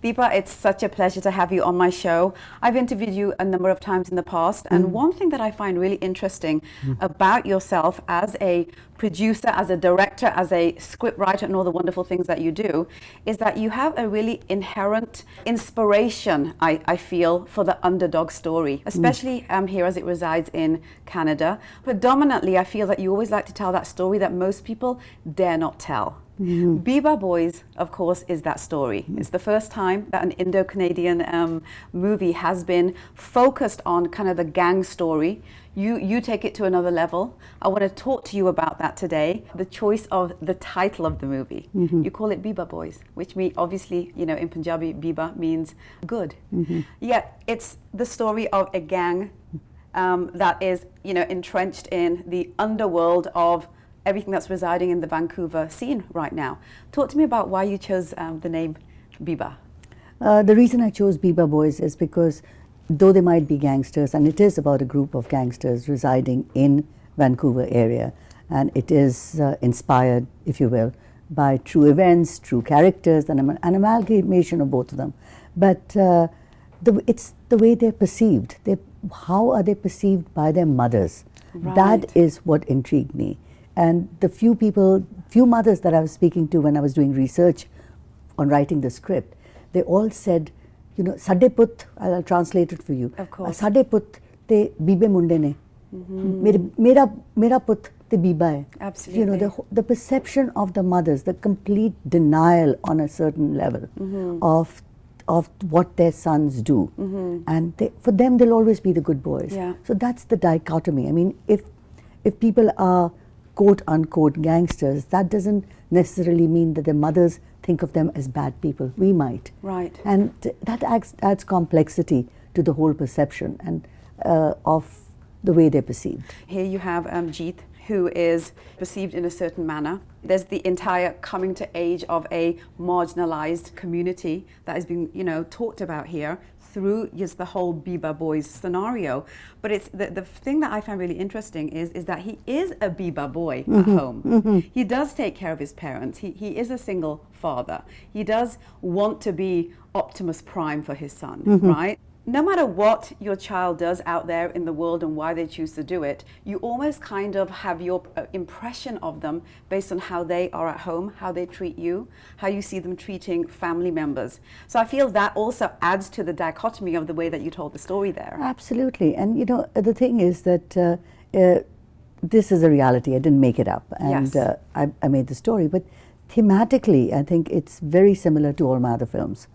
Deepa, it's such a pleasure to have you on my show. I've interviewed you a number of times in the past, and one thing that I find really interesting about yourself as a producer, as a director, as a scriptwriter, and all the wonderful things that you do, is that you have a really inherent inspiration, I feel, for the underdog story, especially here as it resides in Canada. Predominantly, I feel that you always like to tell that story that most people dare not tell. Beaver Boys, of course, is that story. It's the first time that an Indo-Canadian movie has been focused on kind of the gang story. You take it to another level. I want to talk to you about that today. The choice of the title of the movie. You call it Bieber Boys, which obviously, in Punjabi, Bieber means good. Yet it's the story of a gang that is, entrenched in the underworld of everything that's residing in the Vancouver scene right now. Talk to me about why you chose the name Bieber. The reason I chose Bieber Boys is because though they might be gangsters, and it is about a group of gangsters residing in Vancouver area, and it is inspired, if you will, by true events, true characters, and an amalgamation of both of them. But it's the way they're perceived. How are they perceived by their mothers? Right. That is what intrigued me. And the few mothers that I was speaking to when I was doing research on writing the script, they all said, Sade put, I'll translate it for you. Of course. Sade put te bibe munde ne. Mera put te biba hai. Absolutely. The perception of the mothers, the complete denial on a certain level of what their sons do. And for them, they'll always be the good boys. Yeah. So that's the dichotomy. I mean, if people are quote-unquote gangsters, that doesn't necessarily mean that their mothers think of them as bad people. We might. Right. And that adds complexity to the whole perception and of the way they're perceived. Here you have Jeet, who is perceived in a certain manner. There's the entire coming to age of a marginalized community that has been, talked about here through just the whole Bieber Boys scenario. But it's the thing that I find really interesting is that he is a Bieber boy at home. He does take care of his parents. He is a single father. He does want to be Optimus Prime for his son, right? No matter what your child does out there in the world and why they choose to do it, you almost kind of have your impression of them based on how they are at home, how they treat you, how you see them treating family members. So I feel that also adds to the dichotomy of the way that you told the story there. Absolutely. And the thing is that this is a reality. I didn't make it up. And Yes. I made the story. But thematically, I think it's very similar to all my other films.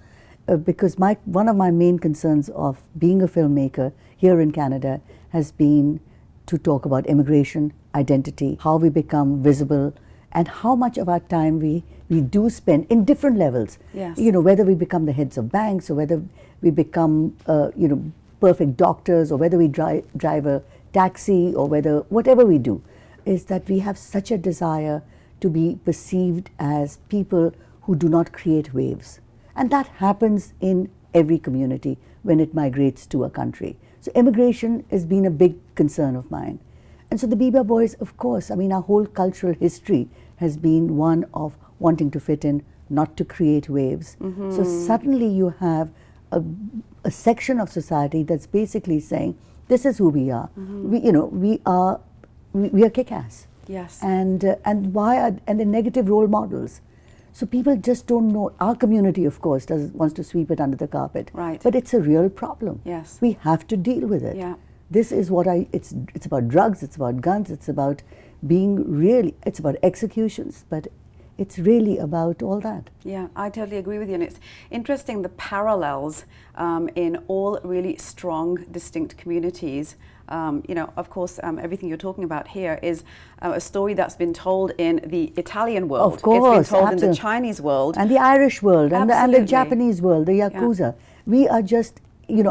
Because one of my main concerns of being a filmmaker here in Canada has been to talk about immigration, identity, how we become visible, and how much of our time we do spend in different levels. Yes. Whether we become the heads of banks, or whether we become perfect doctors, or whether we drive a taxi, or whatever we do, is that we have such a desire to be perceived as people who do not create waves. And that happens in every community when it migrates to a country. So immigration has been a big concern of mine. And so the Bieber Boys, of course, our whole cultural history has been one of wanting to fit in, not to create waves. So suddenly you have a section of society that's basically saying, this is who we are. We are kick-ass. Yes. And the negative role models. So people just don't know. Our community, of course, wants to sweep it under the carpet. Right. But it's a real problem. Yes. We have to deal with it. Yeah. This is it's about drugs, it's about guns, it's about it's about executions, but it's really about all that. Yeah, I totally agree with you. And it's interesting the parallels in all really strong, distinct communities. Of course, everything you're talking about here is a story that's been told in the Italian world. Of course, it's been told absolutely. in the Chinese world. And the Irish world, and the Absolutely. Japanese world, the Yakuza. Yeah. We are just,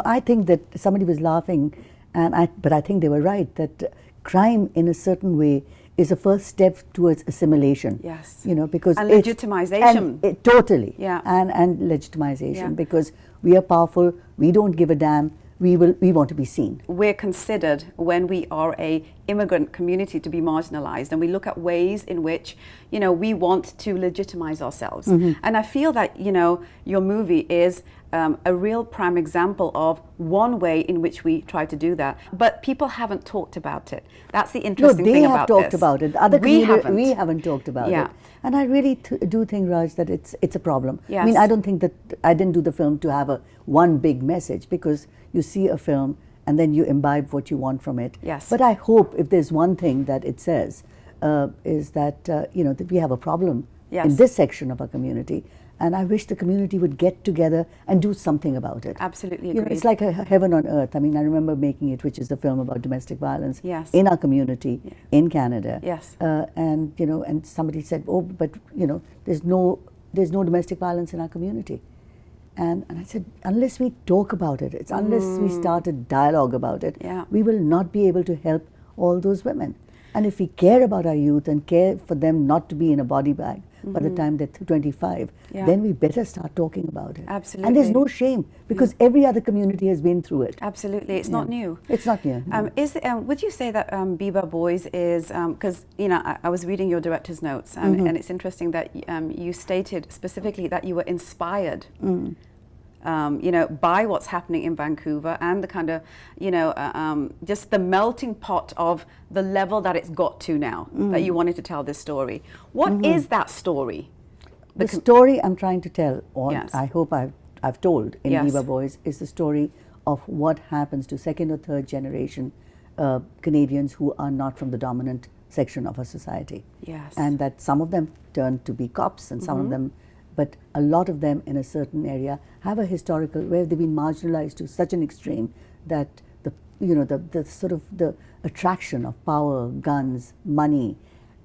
I think that somebody was laughing, but I think they were right, that crime in a certain way is a first step towards assimilation. Yes. Because And legitimization. Totally. Yeah. And legitimization, Yeah. because we are powerful, we don't give a damn, we want to be seen. We're considered when we are a immigrant community to be marginalized, and we look at ways in which, you know, we want to legitimize ourselves. And I feel that, you know, your movie is a real prime example of one way in which we try to do that, but people haven't talked about it. That's the interesting thing about this. No, they have talked about it. Other we haven't talked about it. And I really do think, Raj, that it's a problem. Yes. I mean, I don't think that I didn't do the film to have one big message, because you see a film and then you imbibe what you want from it. Yes. But I hope, if there's one thing that it says, is that, you know, that we have a problem in this section of our community. And I wish the community would get together and do something about it. Absolutely agreed. You know, it's like a heaven on earth. I mean, I remember making it, which is the film about domestic violence in our community in Canada. Yes. And you know, and somebody said, "Oh, but you know, there's no domestic violence in our community." And I said, unless we talk about it, it's unless we start a dialogue about it, we will not be able to help all those women. And if we care about our youth and care for them not to be in a body bag by the time they're 25, then we better start talking about it. Absolutely. And there's no shame, because every other community has been through it. Absolutely. It's not new. It's not new. Would you say that Bieber Boys is, because, you know, I was reading your director's notes, and it's interesting that you stated specifically that you were inspired you know, by what's happening in Vancouver, and the kind of, you know, just the melting pot of the level that it's got to now, that you wanted to tell this story. What is that story? The story I'm trying to tell, or I hope I've told in Bieber Boys, is the story of what happens to second or third generation Canadians who are not from the dominant section of our society. Yes. And that some of them turn to be cops, and some of them, but a lot of them in a certain area have a historical, where they've been marginalized to such an extreme that the sort of the attraction of power, guns, money,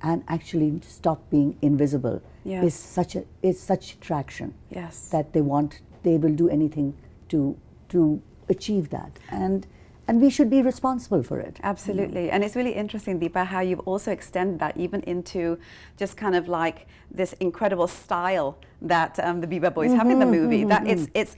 and actually stop being invisible is such attraction that they will do anything to achieve that. And we should be responsible for it. Absolutely. And it's really interesting, Deepa, how you've also extended that even into just kind of like this incredible style that the Bieber Boys have in the movie. That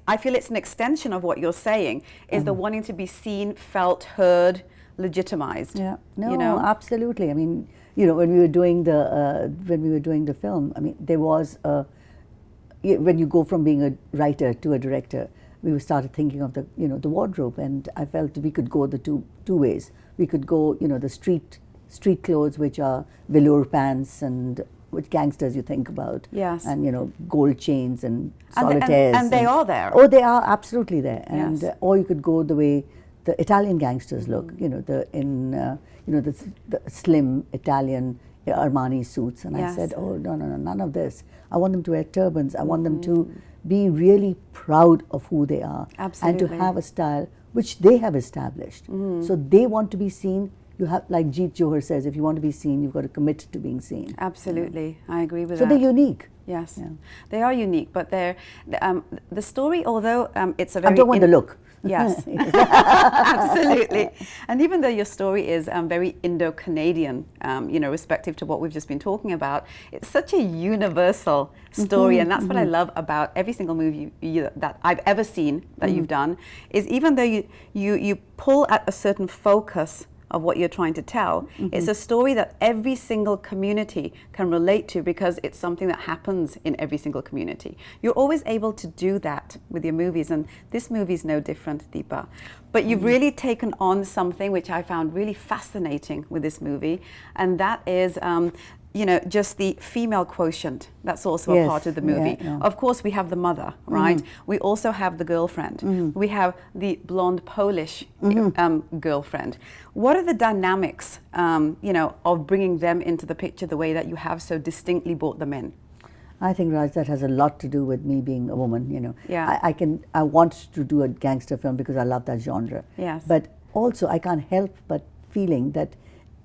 I feel it's an extension of what you're saying, is the wanting to be seen, felt, heard, legitimized. Yeah. No, you know? Absolutely. I mean, you know, when we were doing the film, I mean, there was when you go from being a writer to a director, we started thinking of the wardrobe, and I felt we could go the two ways. We could go, you know, the street clothes, which are velour pants and which gangsters you think about, and you know, gold chains and solitaires, and they are there. Oh, they are absolutely there. And or you could go the way the Italian gangsters look, you know, the slim Italian Armani suits. And I said, oh no, none of this. I want them to wear turbans. I want them to be really proud of who they are, and to have a style which they have established. So they want to be seen. You have, like Jeet Johar says, if you want to be seen, you've got to commit to being seen. Absolutely, I agree with that. So they're unique. Yes, they are unique, but they're the story. Although it's a very I don't want the look. Yes, absolutely. And even though your story is very Indo-Canadian, you know, respective to what we've just been talking about, it's such a universal story, and that's what I love about every single movie that I've ever seen that you've done. Is even though you pull at a certain focus of what you're trying to tell, it's a story that every single community can relate to, because it's something that happens in every single community. You're always able to do that with your movies, and this movie is no different, Deepa. But you've really taken on something which I found really fascinating with this movie, and that is you know, just the female quotient. That's also a part of the movie. Of course, we have the mother, right? We also have the girlfriend. We have the blonde Polish girlfriend. What are the dynamics, you know, of bringing them into the picture the way that you have so distinctly brought them in? I think, Raj, that has a lot to do with me being a woman. You know, I want to do a gangster film because I love that genre. Yes. But also, I can't help but feeling that,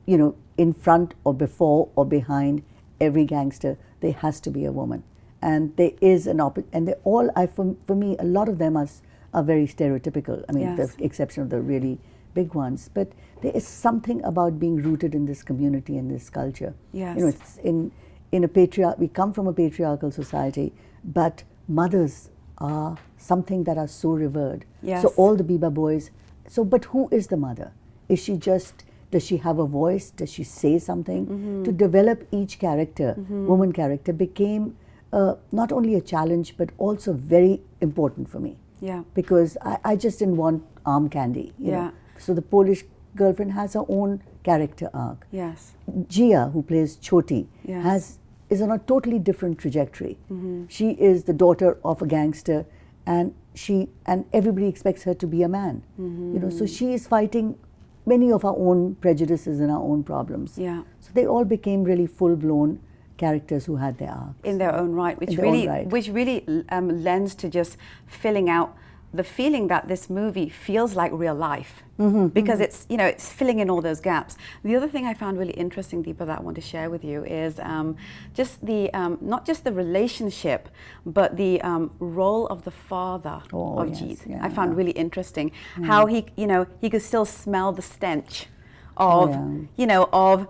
you know, in front or before or behind every gangster, there has to be a woman. And there is an and they all, for me, a lot of them are very stereotypical. I mean, the exception of the really big ones. But there is something about being rooted in this community and this culture. Yes. You know, it's in a we come from a patriarchal society, but mothers are something that are so revered. Yes. So all the Bieber Boys, but who is the mother? Is she just Does she have a voice? Does she say something? To develop each character, woman character, became not only a challenge but also very important for me. Yeah. Because I just didn't want arm candy. You know? So the Polish girlfriend has her own character arc. Yes. Gia, who plays Choti, is on a totally different trajectory. She is the daughter of a gangster, and everybody expects her to be a man. You know, so she is fighting many of our own prejudices and our own problems. Yeah. So they all became really full-blown characters who had their arcs. In their own right, which really lends to just filling out the feeling that this movie feels like real life, because it's, you know, it's filling in all those gaps. The other thing I found really interesting, Deepa, that I want to share with you is just the not just the relationship, but the role of the father of Jeet. I found really interesting how he, you know, he could still smell the stench of, you know, of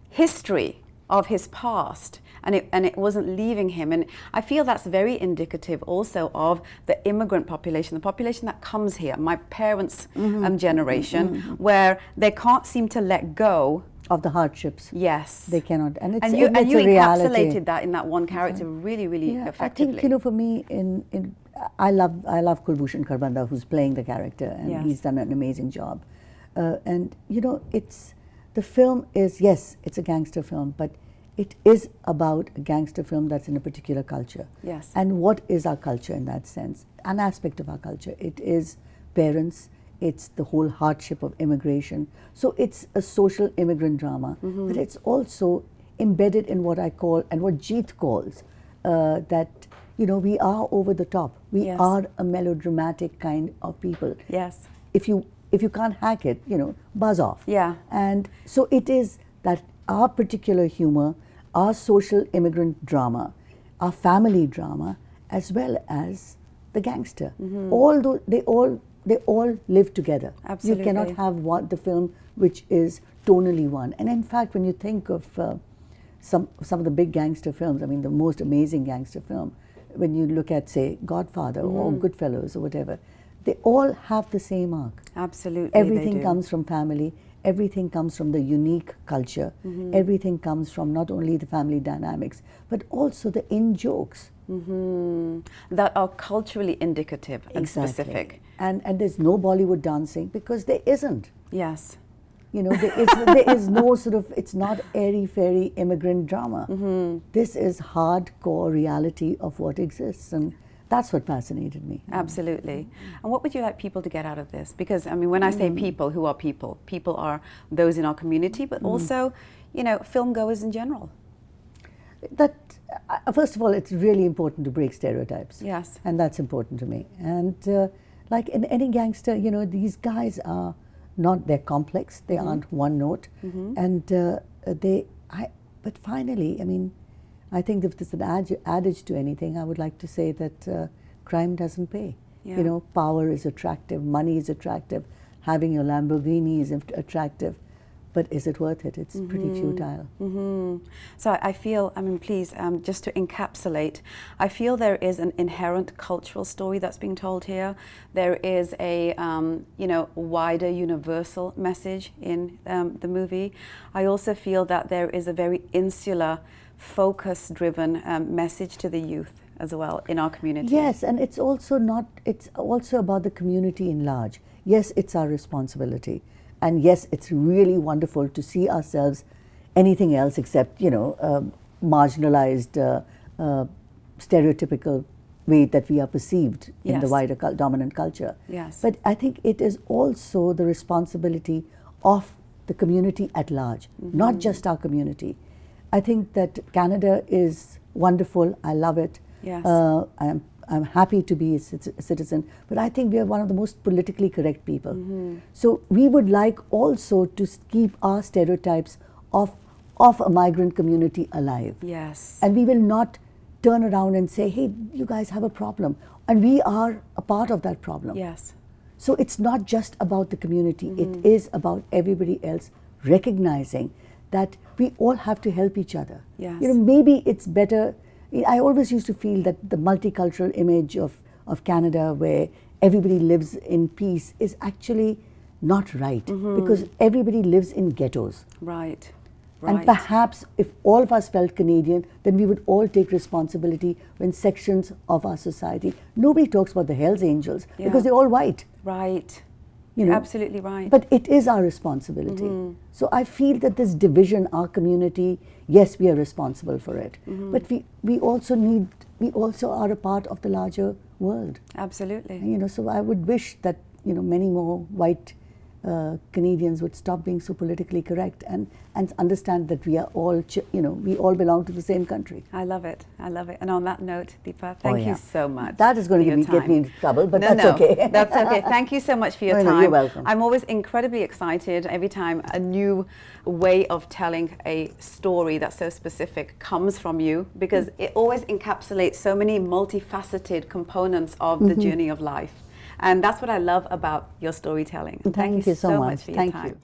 history, of his past, and it wasn't leaving him. And I feel that's very indicative also of the immigrant population, the population that comes here, my parents' generation, where they can't seem to let go of the hardships. Yes. They cannot. And it's, you it's a reality. encapsulated that in that one character really effectively. I think, you know, for me, I love Kulbhushan Kharbanda, who's playing the character, and he's done an amazing job. And, you know, the film is, yes, it's a gangster film, but it is about a gangster film that's in a particular culture. Yes. And what is our culture in that sense? An aspect of our culture. It is parents, it's the whole hardship of immigration. So it's a social immigrant drama, but it's also embedded in what I call, and what Jeet calls, that, you know, we are over the top. We are a melodramatic kind of people. Yes. If you can't hack it, you know, buzz off. Yeah. And so it is that our particular humor, our social immigrant drama, our family drama, as well as the gangster. Although they all live together. Absolutely. You cannot have the film which is tonally one. And in fact, when you think of some of the big gangster films, I mean, the most amazing gangster film, when you look at, say, Godfather or Goodfellas or whatever, they all have the same arc. Absolutely. Everything comes from family. Everything comes from the unique culture. Everything comes from not only the family dynamics, but also the in-jokes. That are culturally indicative and specific. And there's no Bollywood dancing, because there isn't. Yes. You know, there is no sort of, it's not airy-fairy immigrant drama. This is hardcore reality of what exists. And that's what fascinated me. Absolutely. And what would you like people to get out of this? Because, I mean, when I say people, who are people? People are those in our community, but also, you know, film goers in general. That, first of all, it's really important to break stereotypes. Yes. And that's important to me. And like in any gangster, you know, these guys are not, they're complex, they aren't one note. And but finally, I mean, I think if there's an adage to anything, I would like to say that crime doesn't pay. You know, power is attractive, money is attractive, having your Lamborghini is attractive, but is it worth it? It's pretty futile. So I feel, I mean, please, just to encapsulate, I feel there is an inherent cultural story that's being told here. There is a, you know, wider universal message in the movie. I also feel that there is a very insular, focus-driven message to the youth as well in our community. Yes, and it's also about the community in large. Yes, it's our responsibility. And yes, it's really wonderful to see ourselves anything else except, you know, marginalized, stereotypical way that we are perceived in the wider dominant culture. Yes. But I think it is also the responsibility of the community at large, not just our community. I think that Canada is wonderful. I love it. Yes. I'm happy to be a citizen, but I think we are one of the most politically correct people. So we would like also to keep our stereotypes of a migrant community alive. Yes. And we will not turn around and say, hey, you guys have a problem. And we are a part of that problem. Yes. So it's not just about the community, it is about everybody else recognizing that we all have to help each other. Yes. You know, maybe it's better. I always used to feel that the multicultural image of Canada, where everybody lives in peace, is actually not right, because everybody lives in ghettos. Right. And perhaps if all of us felt Canadian, then we would all take responsibility when sections of our society, nobody talks about the Hells Angels because they're all white. Right. You You're know, absolutely right. But it is our responsibility. So I feel that this division, our community, yes, we are responsible for it. But we also are a part of the larger world. Absolutely. You know, so I would wish that, you know, many more white Canadians would stop being so politically correct and understand that we are all, you know, we all belong to the same country. I love it. I love it. And on that note, Deepa, thank you so much. That is going to get me into trouble, but that's okay. That's okay. Thank you so much for your time. No, you're welcome. I'm always incredibly excited every time a new way of telling a story that's so specific comes from you, because it always encapsulates so many multifaceted components of the journey of life. And that's what I love about your storytelling. Thank you so much for your time. Thank you.